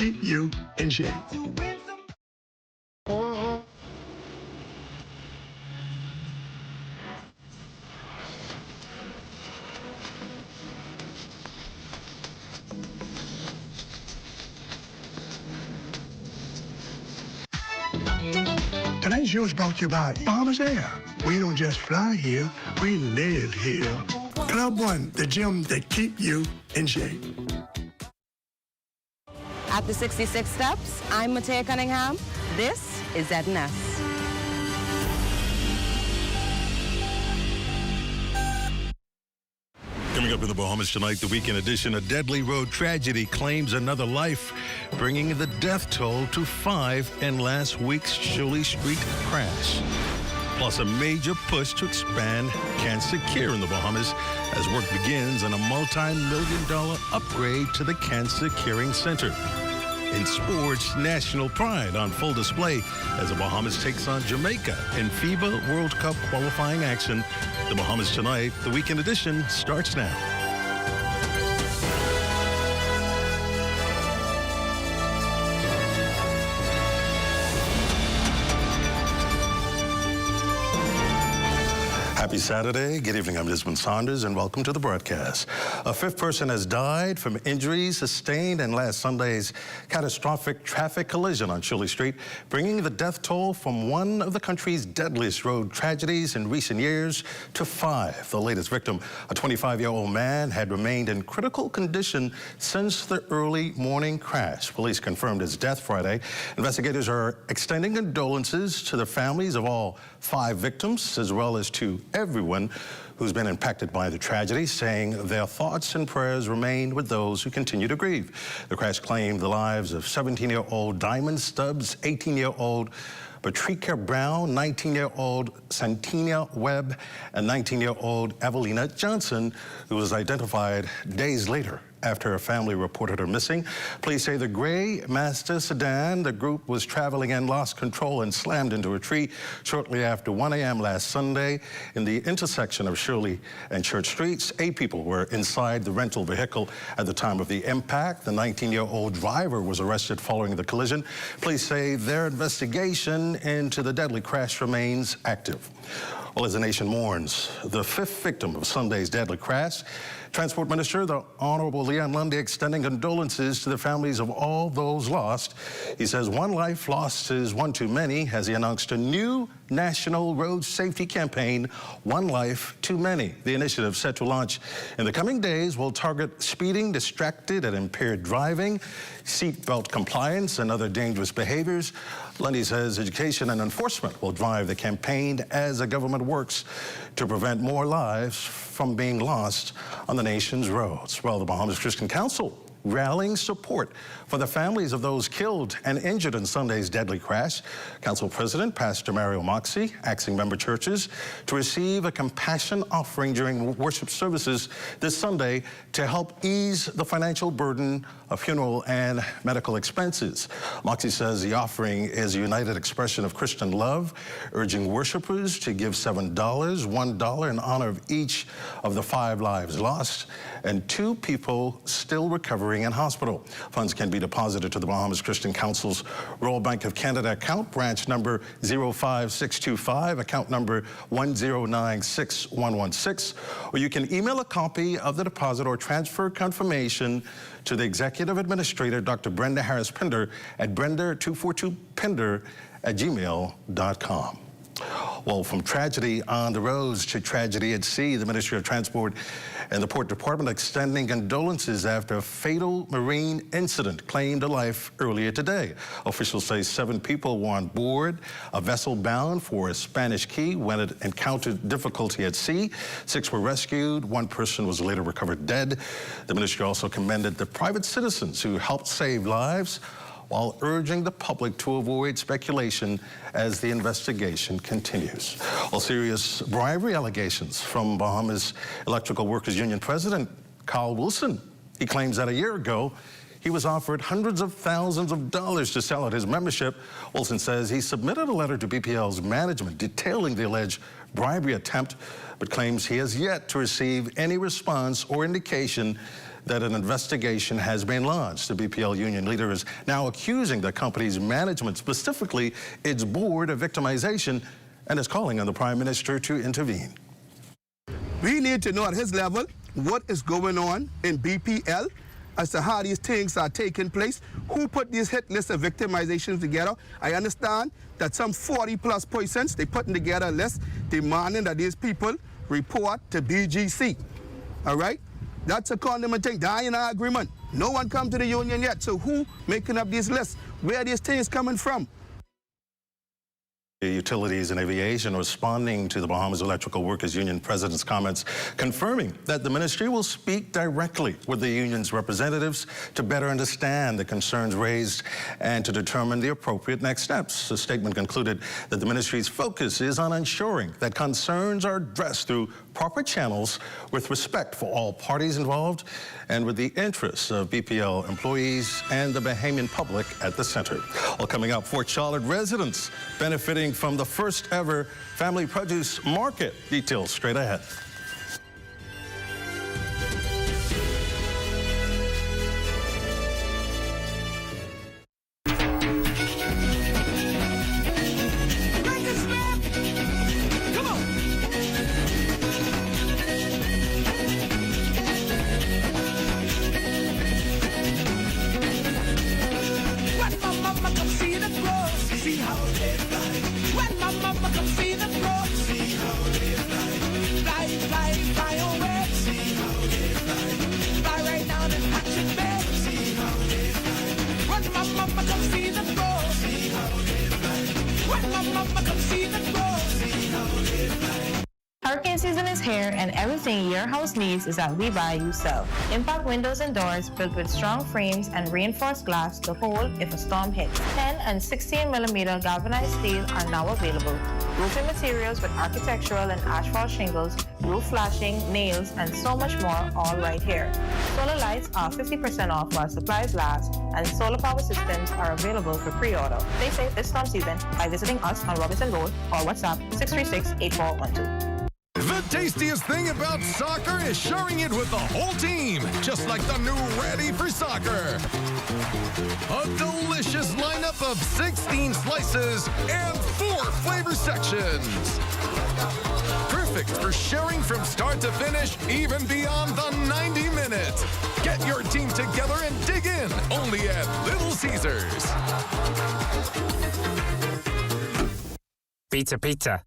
keep you in shape. Tonight's show is brought to you by Bahamas Air. We don't just fly here, we live here. Club One, the gym that keep you in shape. At the 66 Steps, I'm Matea Cunningham. This is Ed Ness. Coming up in the Bahamas tonight, the weekend edition, a deadly road tragedy claims another life, bringing the death toll to 5 in last week's Shirley Street crash. Plus a major push to expand cancer care in the Bahamas as work begins on a multi-million-dollar upgrade to the Cancer Caring Center. In sports, national pride on full display as the Bahamas takes on Jamaica in FIBA World Cup qualifying action. The Bahamas tonight, the weekend edition starts now. Happy Saturday. Good evening. I'm Lisbon Saunders, and welcome to the broadcast. A fifth person has died from injuries sustained in last Sunday's catastrophic traffic collision on Shirley Street, bringing the death toll from one of the country's deadliest road tragedies in recent years to 5. The latest victim, a 25-year-old man, had remained in critical condition since the early morning crash. Police confirmed his death Friday. Investigators are extending condolences to the families of all 5 victims, as well as to everyone who's been impacted by the tragedy, saying their thoughts and prayers remain with those who continue to grieve. The crash claimed the lives of 17-year-old Diamond Stubbs, 18-year-old Patricia Brown, 19-year-old Santina Webb, and 19-year-old Evelina Johnson, who was identified days later after her family reported her missing. Police say the gray Mazda sedan the group was traveling in lost control and slammed into a tree shortly after 1 a.m. last Sunday in the intersection of Shirley and Church Streets. 8 people were inside the rental vehicle at the time of the impact. The 19-year-old driver was arrested following the collision. Police say their investigation into the deadly crash remains active. Well, as the nation mourns the 5th victim of Sunday's deadly crash, Transport Minister, the Honorable Leon Lundy, extending condolences to the families of all those lost. He says one life lost is one too many, as he announced a new national road safety campaign, One Life Too Many. The initiative, set to launch in the coming days, will target speeding, distracted and impaired driving, seatbelt compliance, and other dangerous behaviors. Lundy says education and enforcement will drive the campaign as the government works to prevent more lives from being lost on the nation's roads. Well, the Bahamas Christian Council rallying support for the families of those killed and injured in Sunday's deadly crash. Council President Pastor Mario Moxie asking member churches to receive a compassion offering during worship services this Sunday to help ease the financial burden of funeral and medical expenses. Moxie says the offering is a united expression of Christian love, urging worshipers to give $7, $1 in honor of each of the 5 lives lost and 2 people still recovering in hospital. Funds can be deposited to the Bahamas Christian Council's Royal Bank of Canada account, branch number 05625, account number 1096116, or you can email a copy of the deposit or transfer confirmation to the Executive Administrator, Dr. Brenda Harris Pinder, at brenda242pinder@gmail.com. Well, from tragedy on the roads to tragedy at sea, the Ministry of Transport and the Port Department extending condolences after a fatal marine incident claimed a life earlier today. Officials say 7 people were on board a vessel bound for a Spanish Key when it encountered difficulty at sea. 6 were rescued. 1 person was later recovered dead. The ministry also commended the private citizens who helped save lives, while urging the public to avoid speculation as the investigation continues. Well, serious bribery allegations from Bahamas Electrical Workers Union President Carl Wilson. He claims that a year ago, he was offered hundreds of thousands of dollars to sell out his membership. Wilson says he submitted a letter to BPL's management detailing the alleged bribery attempt, but claims he has yet to receive any response or indication that an investigation has been launched. The BPL union leader is now accusing the company's management, specifically its board, of victimization, and is calling on the Prime Minister to intervene. We need to know at his level what is going on in BPL as to how these things are taking place, who put these hit lists of victimizations together. I understand that some 40+ persons, they putting together a list demanding that these people report to BGC, all right? That's a condiment thing, that in our agreement. No one come to the union yet, so who making up these lists? Where are these things coming from? Utilities and Aviation responding to the Bahamas Electrical Workers Union president's comments, confirming that the ministry will speak directly with the union's representatives to better understand the concerns raised and to determine the appropriate next steps. The statement concluded that the ministry's focus is on ensuring that concerns are addressed through proper channels with respect for all parties involved and with the interests of BPL employees and the Bahamian public at the center. Well, coming up, Fort Charlotte residents benefiting from the first ever family produce market. Details straight ahead. Hurricane season is here, and everything your house needs is at We Buy You Sell. Impact windows and doors built with strong frames and reinforced glass to hold if a storm hits. 10 and 16mm galvanized steel are now available. Roofing materials with architectural and asphalt shingles, roof flashing, nails, and so much more, all right here. Solar lights are 50% off while supplies last, and solar power systems are available for pre-order. Stay safe this storm season by visiting us on Robinson Road or WhatsApp 636-8412. The tastiest thing about soccer is sharing it with the whole team, just like the new Ready for Soccer. A delicious lineup of 16 slices and 4 flavor sections. Perfect for sharing from start to finish, even beyond the 90 minutes. Get your team together and dig in, only at Little Caesars. Pizza, pizza.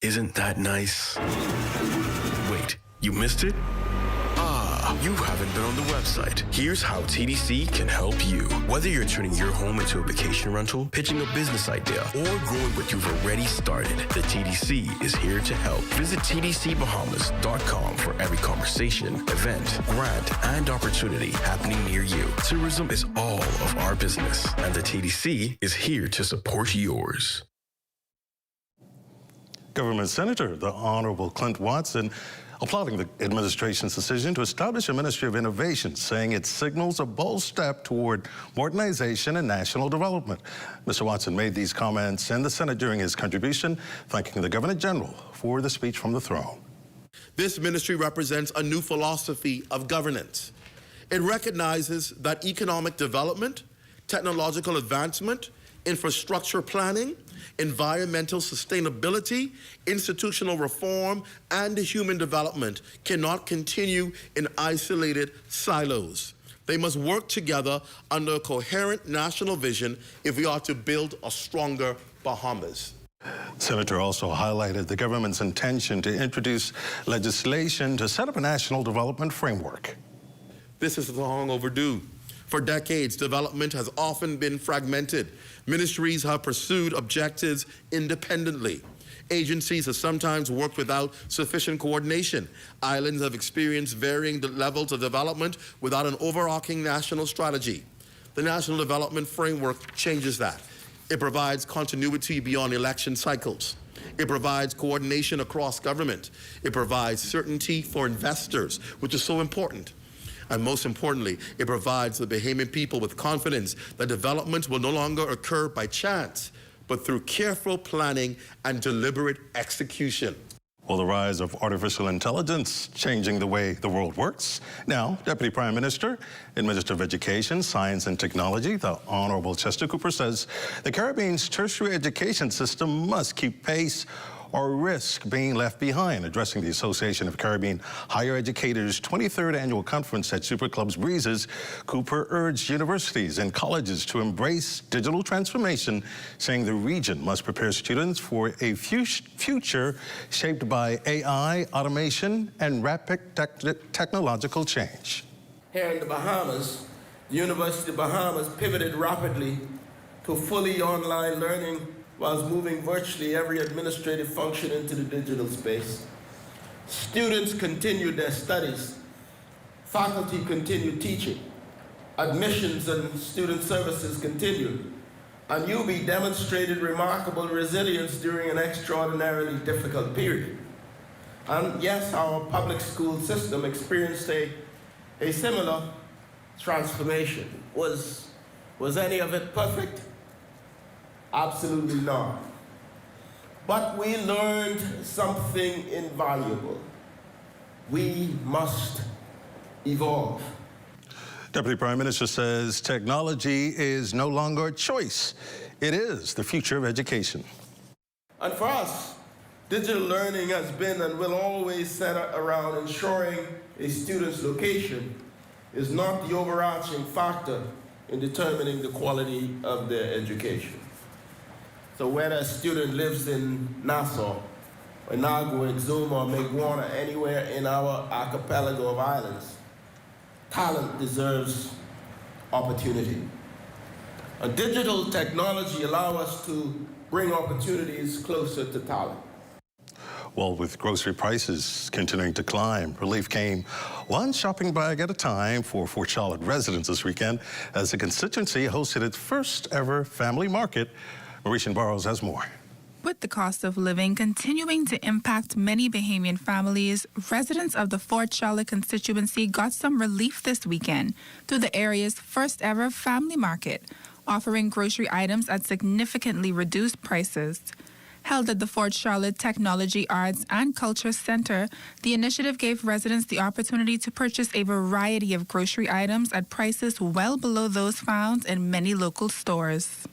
Isn't that nice? Wait, you missed it? Ah, you haven't been on the website. Here's how TDC can help you. Whether you're turning your home into a vacation rental, pitching a business idea, or growing what you've already started, the TDC is here to help. Visit tdcbahamas.com for every conversation, event, grant, and opportunity happening near you. Tourism is all of our business, and the TDC is here to support yours. Government Senator, the Honorable Clint Watson, applauding the administration's decision to establish a Ministry of Innovation, saying it signals a bold step toward modernization and national development. Mr. Watson made these comments in the Senate during his contribution, thanking the Governor General for the speech from the throne. This ministry represents a new philosophy of governance. It recognizes that economic development, technological advancement, infrastructure planning, environmental sustainability, institutional reform, and human development cannot continue in isolated silos. They must work together under a coherent national vision if we are to build a stronger Bahamas. Senator also highlighted the government's intention to introduce legislation to set up a national development framework. This is long overdue. For decades, development has often been fragmented. Ministries have pursued objectives independently. Agencies have sometimes worked without sufficient coordination. Islands have experienced varying levels of development without an overarching national strategy. The National Development Framework changes that. It provides continuity beyond election cycles. It provides coordination across government. It provides certainty for investors, which is so important. And most importantly, it provides the Bahamian people with confidence that development will no longer occur by chance, but through careful planning and deliberate execution. Well, the rise of artificial intelligence changing the way the world works. Now, Deputy Prime Minister and Minister of Education, Science and Technology, the Honorable Chester Cooper, says the Caribbean's tertiary education system must keep pace or risk being left behind. Addressing the Association of Caribbean Higher Educators' 23rd Annual Conference at Super Clubs Breezes, Cooper urged universities and colleges to embrace digital transformation, saying the region must prepare students for a future shaped by AI, automation, and rapid technological change. Here in the Bahamas, the University of Bahamas pivoted rapidly to fully online learning whilst moving virtually every administrative function into the digital space. Students continued their studies. Faculty continued teaching. Admissions and student services continued. And UB demonstrated remarkable resilience during an extraordinarily difficult period. And yes, our public school system experienced a similar transformation. Was any of it perfect? Absolutely not. But we learned something invaluable. We must evolve. Deputy Prime Minister says technology is no longer a choice. It is the future of education. And for us, digital learning has been and will always center around ensuring a student's location is not the overarching factor in determining the quality of their education. So whether a student lives in Nassau, or Nago, Exuma, or Maguana, anywhere in our archipelago of islands, talent deserves opportunity. A digital technology allows us to bring opportunities closer to talent. Well, with grocery prices continuing to climb, relief came one shopping bag at a time for Fort Charlotte residents this weekend as the constituency hosted its first ever family market. Mauritian Barrows has more. With the cost of living continuing to impact many Bahamian families, residents of the Fort Charlotte constituency got some relief this weekend through the area's first ever family market, offering grocery items at significantly reduced prices. Held at the Fort Charlotte Technology, Arts and Culture Center, the initiative gave residents the opportunity to purchase a variety of grocery items at prices well below those found in many local stores.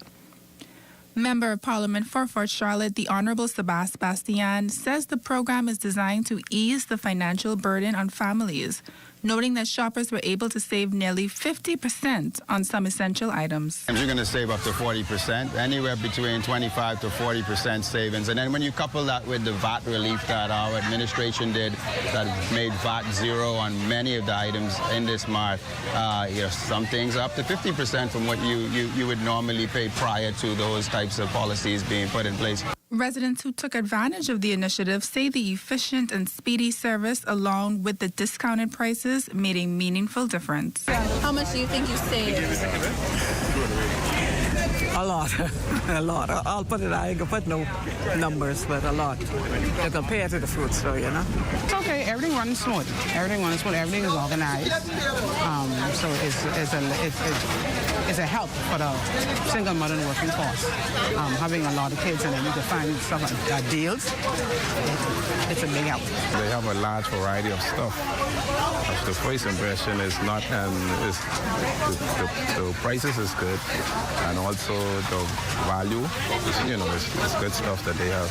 Member of Parliament for Fort Charlotte, the Honorable Sebastian, says the program is designed to ease the financial burden on families, noting that shoppers were able to save nearly 50% on some essential items. You're going to save up to 40%, anywhere between 25 to 40% savings. And then when you couple that with the VAT relief that our administration did, that made VAT zero on many of the items in this mart, some things up to 50% from what you would normally pay prior to those types of policies being put in place. Residents who took advantage of the initiative say the efficient and speedy service along with the discounted prices made a meaningful difference. How much do you think you saved? A lot. A lot. I'll put it, I can put no numbers, but a lot. To compare to the food store, you know? It's okay. Everything runs smooth. Everything runs smooth. Everything is organized. So it's a help for the single mother and working force. Having a lot of kids and then you can find stuff like deals. It's a big help. They have a large variety of stuff. The first impression is not, the prices is good, and also the value, it's good stuff that they have.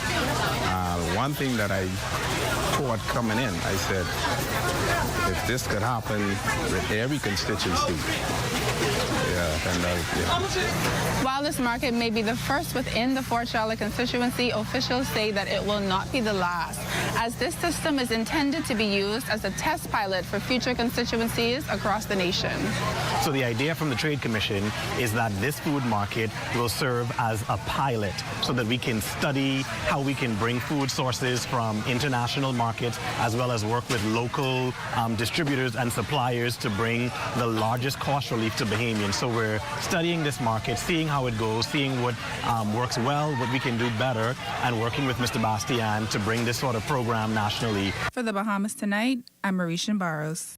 One thing that I thought coming in, I said, if this could happen with every constituency, While this market may be the first within the Fort Charlotte constituency, officials say that it will not be the last, as this system is intended to be used as a test pilot for future constituencies across the nation. So the idea from the Trade Commission is that this food market will serve as a pilot so that we can study how we can bring food sources from international markets as well as work with local distributors and suppliers to bring the largest cost relief to Bahamians. So we're studying this market, seeing how it goes, seeing what works well, what we can do better, and working with Mr. Bastian to bring this sort of program nationally. For the Bahamas Tonight, I'm Mauritian Barrows.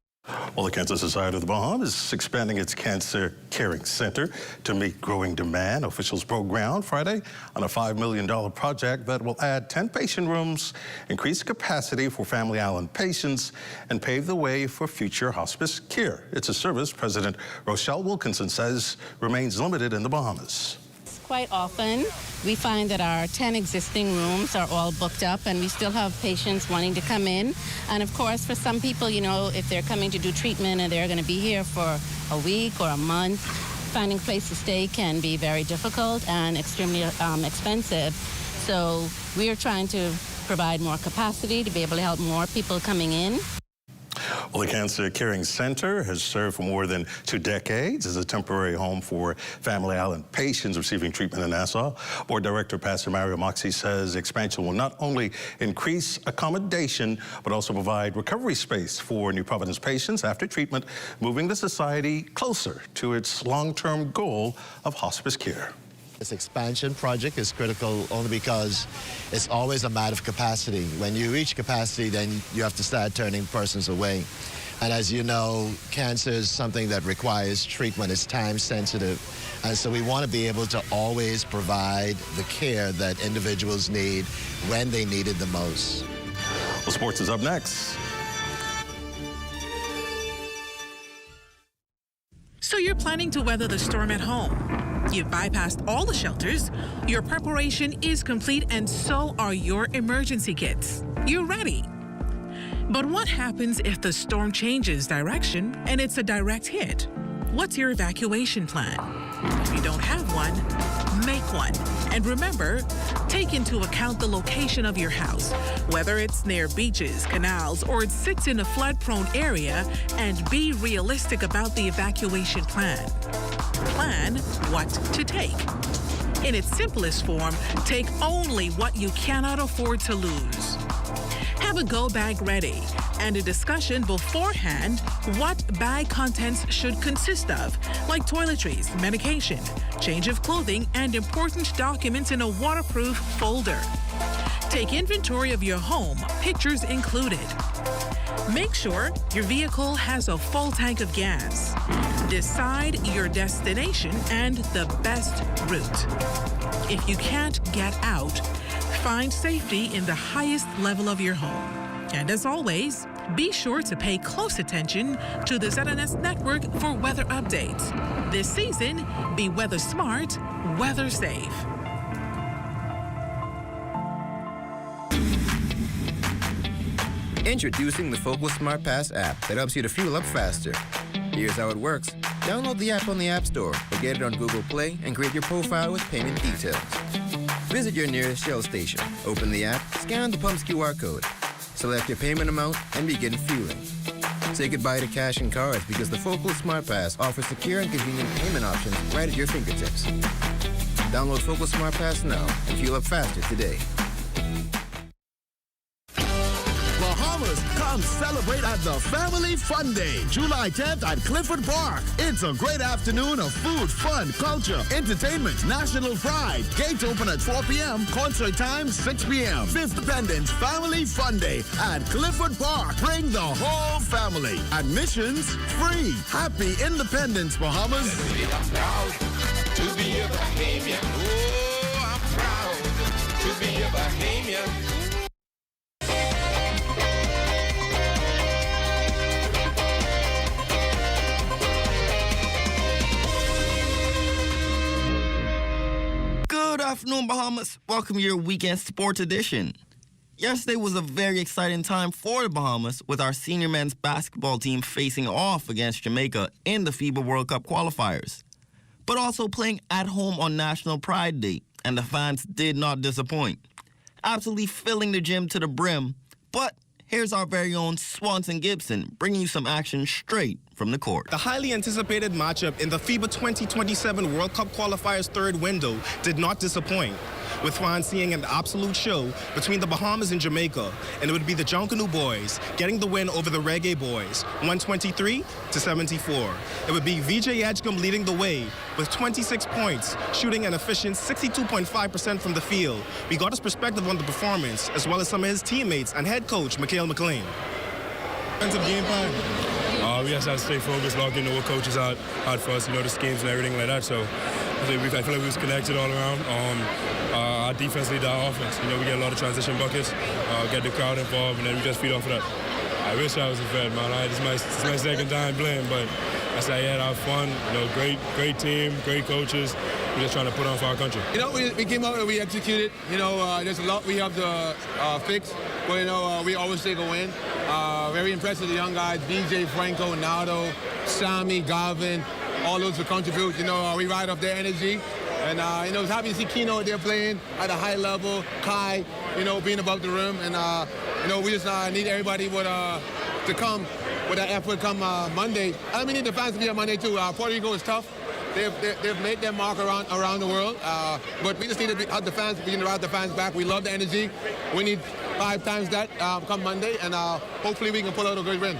Well, the Cancer Society of the Bahamas is expanding its Cancer Caring Center to meet growing demand. Officials broke ground Friday on a $5 million project that will add 10 patient rooms, increase capacity for Family Island patients, and pave the way for future hospice care. It's a service President Rochelle Wilkinson says remains limited in the Bahamas. Quite often, we find that our 10 existing rooms are all booked up and we still have patients wanting to come in. And of course, for some people, you know, if they're coming to do treatment and they're going to be here for a week or a month, finding a place to stay can be very difficult and extremely expensive. So we are trying to provide more capacity to be able to help more people coming in. Well, the Cancer Caring Center has served for more than 2 decades as a temporary home for Family Island patients receiving treatment in Nassau. Board Director Pastor Mario Moxie says expansion will not only increase accommodation, but also provide recovery space for New Providence patients after treatment, moving the society closer to its long-term goal of hospice care. This expansion project is critical only because it's always a matter of capacity. When you reach capacity, then you have to start turning persons away. And as you know, cancer is something that requires treatment. It's time sensitive. And so we want to be able to always provide the care that individuals need when they need it the most. Well, sports is up next. So you're planning to weather the storm at home. You've bypassed all the shelters, your preparation is complete, and so are your emergency kits. You're ready. But what happens if the storm changes direction and it's a direct hit? What's your evacuation plan? If you don't have one, make one. And remember, take into account the location of your house, whether it's near beaches, canals, or it sits in a flood-prone area, and be realistic about the evacuation plan. Plan what to take. In its simplest form, take only what you cannot afford to lose. Have a go bag ready and a discussion beforehand what bag contents should consist of, like toiletries, medication, change of clothing, and important documents in a waterproof folder. Take inventory of your home, pictures included. Make sure your vehicle has a full tank of gas. Decide your destination and the best route. If you can't get out, find safety in the highest level of your home. And as always, be sure to pay close attention to the ZNS network for weather updates. This season, be weather smart, weather safe. Introducing the Focal Smart Pass app that helps you to fuel up faster. Here's how it works. Download the app on the App Store or get it on Google Play and create your profile with payment details. Visit your nearest Shell station, open the app, scan the pump's QR code, select your payment amount, and begin fueling. Say goodbye to cash and cards because the Focal Smart Pass offers secure and convenient payment options right at your fingertips. Download Focal Smart Pass now and fuel up faster today. Bahamas, come celebrate at the Family Fun Day, July 10th at Clifford Park. It's a great afternoon of food, fun, culture, entertainment, national pride. Gates open at 4 p.m., concert time 6 p.m. 5th Independence Family Fun Day at Clifford Park. Bring the whole family. Admissions free. Happy Independence, Bahamas. I'm proud to be a Bahamian. Oh, I'm proud to be a Bahamian. Good afternoon, Bahamas. Welcome to your weekend sports edition. Yesterday was a very exciting time for the Bahamas with our senior men's basketball team facing off against Jamaica in the FIBA World Cup qualifiers, but also playing at home on National Pride Day, and the fans did not disappoint. Absolutely filling the gym to the brim, but here's our very own Swanson Gibson bringing you some action straight from the court. The highly anticipated matchup in the FIBA 2027 World Cup qualifiers third window did not disappoint, with fans seeing an absolute show between the Bahamas and Jamaica, and it would be the Junkanoo boys getting the win over the Reggae boys, 123-74. It would be VJ Edgecombe leading the way with 26 points, shooting an efficient 62.5% from the field. We got his perspective on the performance, as well as some of his teamates and head coach, Mikhail McLean. Defensive game plan. we just have to stay focused, locked into what coaches had for us, the schemes and everything like that. So I feel like we was connected all around. Our defense lead our offense. We get a lot of transition buckets, get the crowd involved, and then we just feed off of that. I wish I was a vet, man. It's my second time playing, but I said, yeah, have fun. Great team, great coaches. We're just trying to put on for our country. We came out and we executed. There's a lot we have to fix, but we always take a win. Very impressed with the young guys, DJ, Franco, Nardo, Sammy, Garvin, all those who contribute. We ride off their energy. And, I was happy to see Keno out there playing at a high level, Kai, being above the rim. And, we just need everybody to come with that effort come Monday. And we need the fans to be on Monday, too. Puerto Rico is tough. They've made their mark around the world. But we just need to have the fans, we need to ride the fans back. We love the energy. We need 5 times that come Monday. And hopefully we can pull out a great win.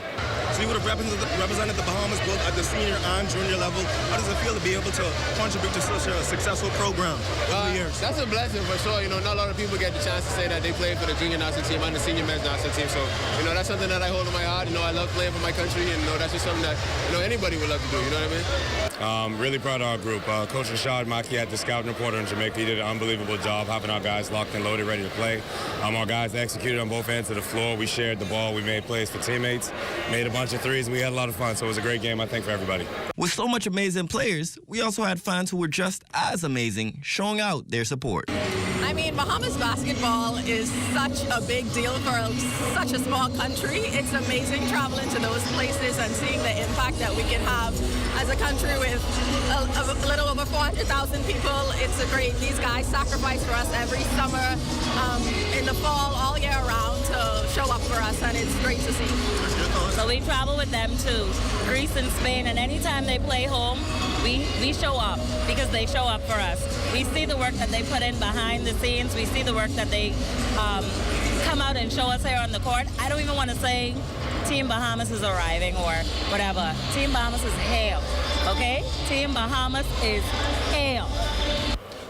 So you would have represented the Bahamas both at the senior and junior level. How does it feel to be able to contribute to such a successful program over the years? That's a blessing for sure. Not a lot of people get the chance to say that they played for the junior national team and the senior men's national team. So, that's something that I hold in my heart. I love playing for my country, and that's just something that anybody would love to do. You know what I mean? Really proud of our group. Coach Rashad Maki had the scouting reporter in Jamaica. He did an unbelievable job having our guys locked and loaded, ready to play. Our guys executed on both ends of the floor. We shared the ball. We made plays for teammates, made a bunch of threes, and we had a lot of fun. So it was a great game, I think, for everybody. With so much amazing players, we also had fans who were just as amazing, showing out their support. I mean, Bahamas basketball is such a big deal for such a small country. It's amazing traveling to those places and seeing the impact that we can have as a country with a little over 400,000 people. These guys sacrifice for us every summer, in the fall, all year round to show up for us, and it's great to see. So we travel with them to Greece and Spain, and anytime they play home, we show up because they show up for us. We see the work that they put in behind the scenes. We see the work that they come out and show us here on the court. I don't even want to say Team Bahamas is arriving or whatever. Team Bahamas is hail, okay? Team Bahamas is hail.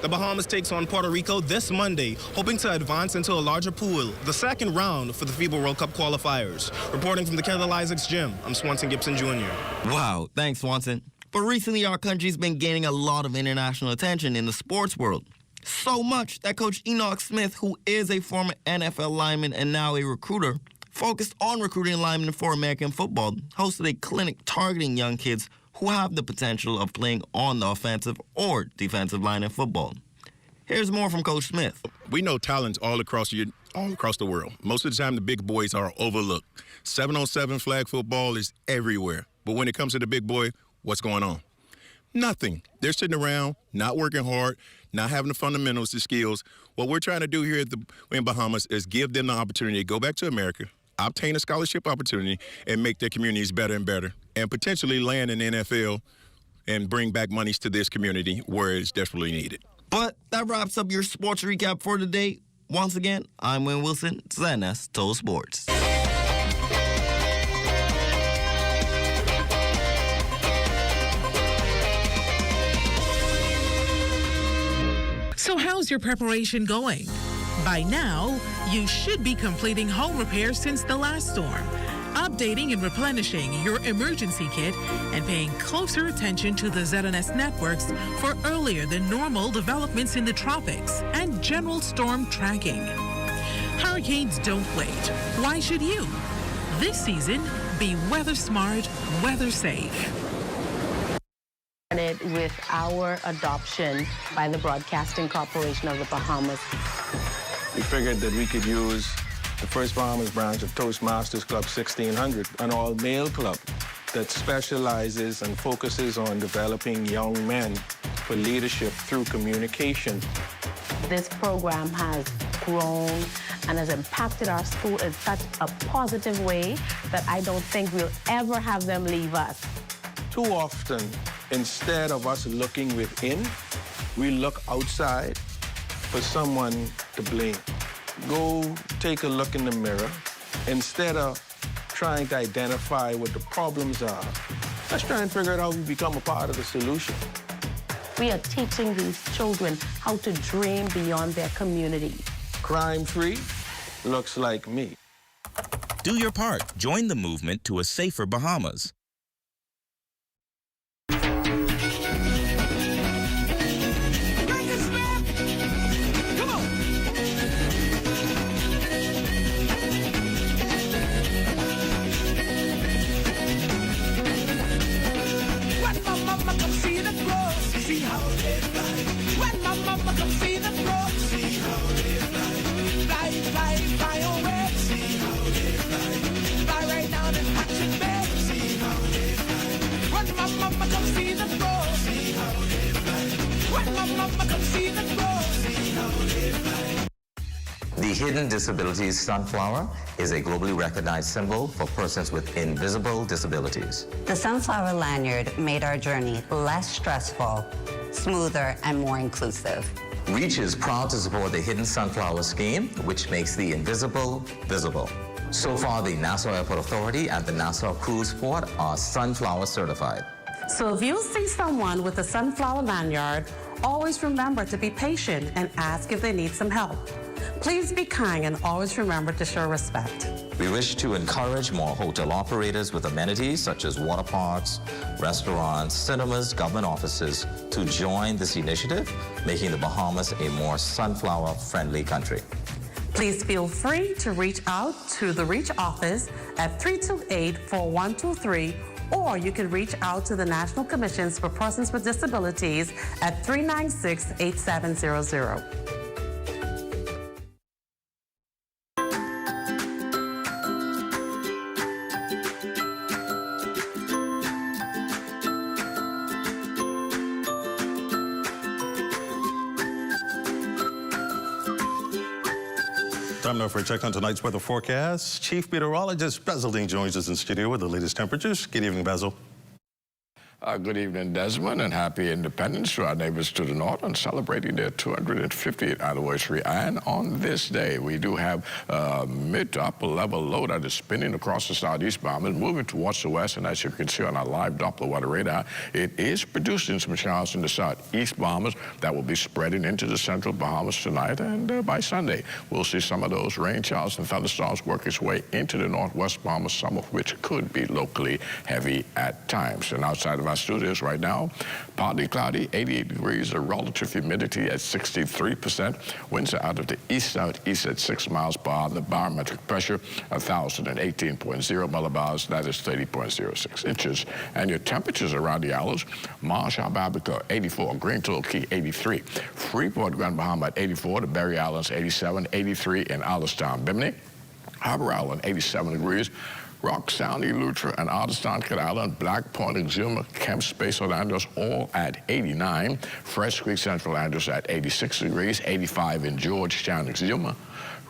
The Bahamas takes on Puerto Rico this Monday, hoping to advance into a larger pool, the second round for the FIBA World Cup qualifiers. Reporting from the Kendall Isaacs Gym, I'm Swanson Gibson Jr. Wow, thanks, Swanson. But recently, our country's been gaining a lot of international attention in the sports world. So much that Coach Enoch Smith, who is a former NFL lineman and now a recruiter, focused on recruiting linemen for American football, hosted a clinic targeting young kids who have the potential of playing on the offensive or defensive line in football. Here's more from Coach Smith. We know talents all across the world. Most of the time, the big boys are overlooked. 7-on-7 flag football is everywhere. But when it comes to the big boy, what's going on? Nothing. They're sitting around, not working hard, not having the fundamentals, the skills. What we're trying to do here in Bahamas is give them the opportunity to go back to America, obtain a scholarship opportunity, and make their communities better and better, and potentially land in the NFL and bring back monies to this community where it's desperately needed. But that wraps up your sports recap for today. Once again, I'm Wayne Wilson, ZNS Total Sports. So how's your preparation going? By now, you should be completing home repairs since the last storm, updating and replenishing your emergency kit, and paying closer attention to the ZNS networks for earlier than normal developments in the tropics and general storm tracking. Hurricanes don't wait. Why should you? This season, be weather smart, weather safe. With our adoption by the Broadcasting Corporation of the Bahamas. We figured that we could use the First Bahamas branch of Toastmasters Club 1600, an all-male club that specializes and focuses on developing young men for leadership through communication. This program has grown and has impacted our school in such a positive way that I don't think we'll ever have them leave us. Too often, instead of us looking within, we look outside for someone to blame. Go take a look in the mirror. Instead of trying to identify what the problems are, let's try and figure out how we become a part of the solution. We are teaching these children how to dream beyond their community. Crime-free looks like me. Do your part. Join the movement to a safer Bahamas. See how they fly. When my mama come see the floor. See how they fly. Fly, fly, fly away. See how they fly. Fly right down in Hatchet Bay. See how they fly. When my mama come see the floor. See how they fly. When my mama come see the floor. See how they fly. The Hidden Disabilities Sunflower is a globally recognized symbol for persons with invisible disabilities. The Sunflower lanyard made our journey less stressful, smoother, and more inclusive. REACH is proud to support the Hidden Sunflower Scheme, which makes the invisible visible. So far, the Nassau Airport Authority and the Nassau Cruise Port are Sunflower certified. So if you see someone with a sunflower lanyard, always remember to be patient and ask if they need some help. Please be kind and always remember to show respect. We wish to encourage more hotel operators with amenities such as water parks, restaurants, cinemas, government offices to join this initiative, making the Bahamas a more sunflower-friendly country. Please feel free to reach out to the REACH office at 328-4123, or you can reach out to the National Commissions for Persons with Disabilities at 396-8700. Time now for a check on tonight's weather forecast. Chief Meteorologist Basil Dean joins us in studio with the latest temperatures. Good evening, Basil. Good evening, Desmond, and happy Independence to our neighbors to the north on celebrating their 250th anniversary. And on this day, we do have mid to upper level low that is spinning across the southeast Bahamas, moving towards the west. And as you can see on our live Doppler weather radar, it is producing some showers in the southeast Bahamas that will be spreading into the central Bahamas tonight. And by Sunday, we'll see some of those rain showers and thunderstorms work its way into the northwest Bahamas, some of which could be locally heavy at times. And outside of our studios right now, partly cloudy, 88 degrees, the relative humidity at 63%. Winds are out of the east-southeast at 6 miles per hour. The barometric pressure, 1,018.0 millibars, that is 30.06 inches. And your temperatures around the islands, Marshall, Babica, 84, Green Tool Key, 83. Freeport, Grand Bahama at 84, the Berry Islands, 87, 83 in Allenstown, Bimini. Harbor Island, 87 degrees. Rock Sound, Eleuthera, and Artistan, Cat Island, Black Point, Exuma, Camp Space, Orlando's all at 89. Fresh Creek, Central Andros at 86 degrees, 85 in Georgetown, Exuma.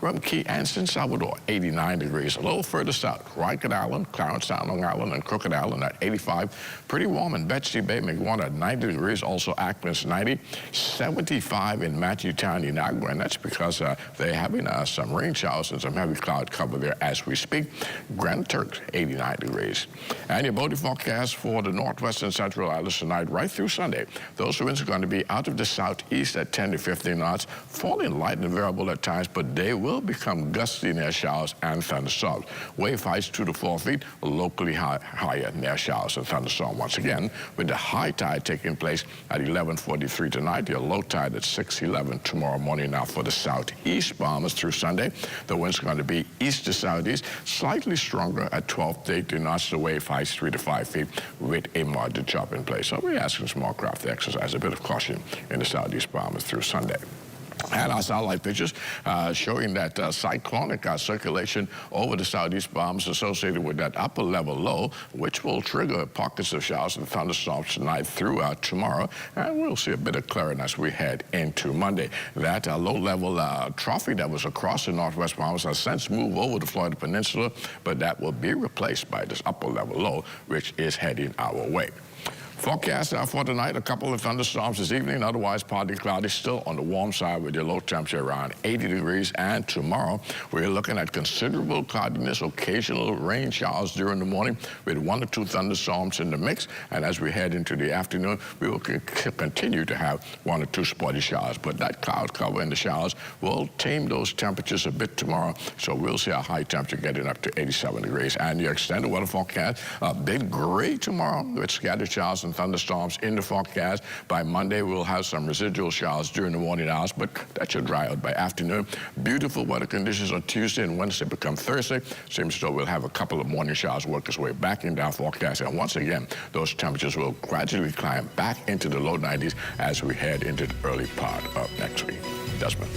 Rum Key and San Salvador, 89 degrees. A little further south, Rycat Island, Clarence Sound, Long Island, and Crooked Island at 85. Pretty warm in Betsy Bay, McGuana at 90 degrees. Also Ackman's 90. 75 in Matthewtown, Inagua, and that's because they're having some rain showers and some heavy cloud cover there as we speak. Grand Turks, 89 degrees. And your boating forecast for the northwest and central islands tonight right through Sunday. Those winds are going to be out of the southeast at 10 to 15 knots, falling light and variable at times, but they will become gusty near showers and thunderstorms. Wave heights 2 to 4 feet, locally higher near showers and thunderstorms. Once again, with the high tide taking place at 11:43 tonight, your low tide at 6:11 tomorrow morning. Now for the southeast Bahamas through Sunday, the winds are going to be east to southeast, slightly stronger at 12 to 18 knots. The wave heights 3 to 5 feet with a moderate chop in place. So we're asking small craft to exercise a bit of caution in the southeast Bahamas through Sunday. And our satellite pictures showing that cyclonic circulation over the southeast Bahamas associated with that upper level low, which will trigger pockets of showers and thunderstorms tonight throughout tomorrow. And we'll see a bit of clearing as we head into Monday. That low-level trophy that was across the northwest Bahamas has since moved over the Florida Peninsula, but that will be replaced by this upper level low, which is heading our way. Forecast for tonight, a couple of thunderstorms this evening, otherwise partly cloudy, still on the warm side with your low temperature around 80 degrees. And tomorrow, we're looking at considerable cloudiness, occasional rain showers during the morning with 1 or 2 thunderstorms in the mix. And as we head into the afternoon, we will continue to have 1 or 2 spotty showers. But that cloud cover in the showers will tame those temperatures a bit tomorrow. So we'll see a high temperature getting up to 87 degrees. And your extended weather forecast, a bit gray tomorrow with scattered showers and thunderstorms in the forecast. By Monday, we'll have some residual showers during the morning hours, but that should dry out by afternoon. Beautiful weather conditions on Tuesday and Wednesday become Thursday. Seems as though we'll have a couple of morning showers work its way back into our forecast. And once again, those temperatures will gradually climb back into the low 90s as we head into the early part of next week. Desmond.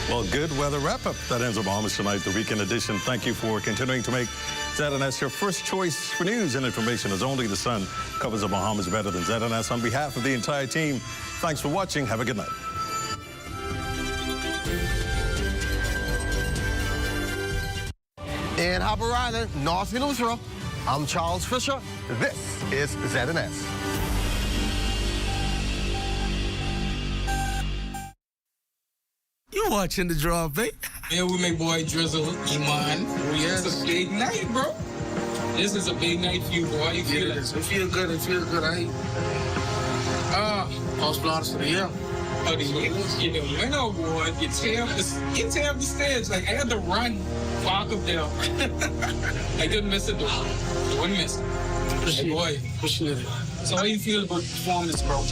Well, good weather wrap-up. That ends our Bahamas Tonight, the weekend edition. Thank you for continuing to make ZNS your first choice for news and information, as only the sun covers the Bahamas better than ZNS. On behalf of the entire team, thanks for watching. Have a good night. In Harbour Island, North Venezuela, I'm Charles Fisher. This is ZNS. You watching the draw, babe? Yeah, we make boy Drizzle, Iman. Oh, yeah. It's a big night, bro. This is a big night for you, boy. You feel it? It feels good. It feels good. All sponsors of the year. Oh, the years? You know, winner, boy. You tear up the stage. Like, I had to run, walk up there. I didn't miss it, though. I wouldn't miss it. Appreciate it. Boy. Appreciate it. So how you feel about the performance, bro?